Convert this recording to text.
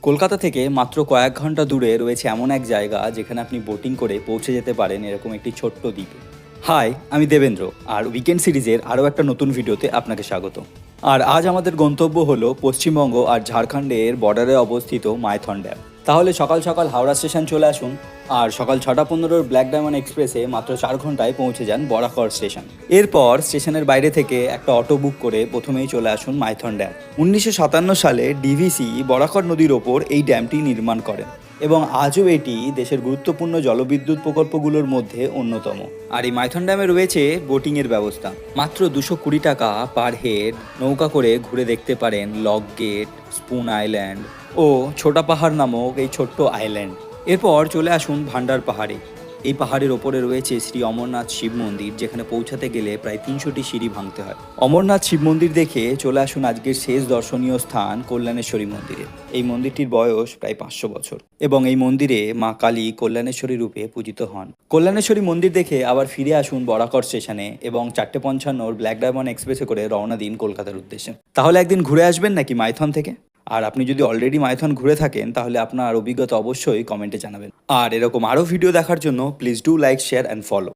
কলকাতা থেকে মাত্র কয়েক ঘন্টা দূরে রয়েছে এমন এক জায়গা যেখানে আপনি বোটিং করে পৌঁছে যেতে পারেন এরকম একটি ছোট্ট দ্বীপে। হাই, আমি দেবেন্দ্র, আর উইকেন্ড সিরিজের আরও একটা নতুন ভিডিওতে আপনাকে স্বাগত। আর আজ আমাদের গন্তব্য হলো পশ্চিমবঙ্গ আর ঝাড়খণ্ডের বর্ডারে অবস্থিত মাইথন ড্যাম। তাহলে সকাল সকাল হাওড়া স্টেশন চলে আসুন, আর সকাল 6:15 ব্ল্যাক ডায়মন্ড এক্সপ্রেসে মাত্র 4 ঘন্টায় পৌঁছে যান বরাকর স্টেশন। এরপর স্টেশনের বাইরে থেকে একটা অটো বুক করে প্রথমেই চলে আসুন মাইথন ড্যাম। 1957 সালে ডিভিসি বরাকর নদীর ওপর এই ড্যামটি নির্মাণ করেন এবং আজও এটি দেশের গুরুত্বপূর্ণ জলবিদ্যুৎ প্রকল্পগুলোর মধ্যে অন্যতম। আর এই মাইথন ড্যামে রয়েছে বোটিংয়ের ব্যবস্থা। মাত্র 220 টাকা পার হেড নৌকা করে ঘুরে দেখতে পারেন লক গেট, স্পুন আইল্যান্ড ও ছোটা পাহাড় নামক এই ছোট্ট আইল্যান্ড। এরপর চলে আসুন ভান্ডার পাহাড়ে। এই পাহাড়ের ওপরে রয়েছে শ্রী অমরনাথ শিব মন্দির, যেখানে পৌঁছাতে গেলে প্রায় 300টি সিঁড়ি ভাঙতে হয়। অমরনাথ শিব মন্দির দেখে চলে আসুন আজকের শেষ দর্শনীয় স্থান কল্যাণেশ্বরী মন্দিরে। এই মন্দিরটির বয়স প্রায় 500 বছর এবং এই মন্দিরে মা কালী কল্যাণেশ্বরী রূপে পূজিত হন। কল্যাণেশ্বরী মন্দির দেখে আবার ফিরে আসুন বরাকর স্টেশনে এবং 4:55 ব্ল্যাক ডায়মন্ড এক্সপ্রেসে করে রওনা দিন কলকাতার উদ্দেশ্যে। তাহলে একদিন ঘুরে আসবেন নাকি মাইথন থেকে? আর আপনি যদি অলরেডি মাইথন ঘুরে থাকেন তাহলে আপনার অভিজ্ঞতা অবশ্যই কমেন্টে জানাবেন। আর এরকম আরও ভিডিও দেখার জন্য please do like, share and follow.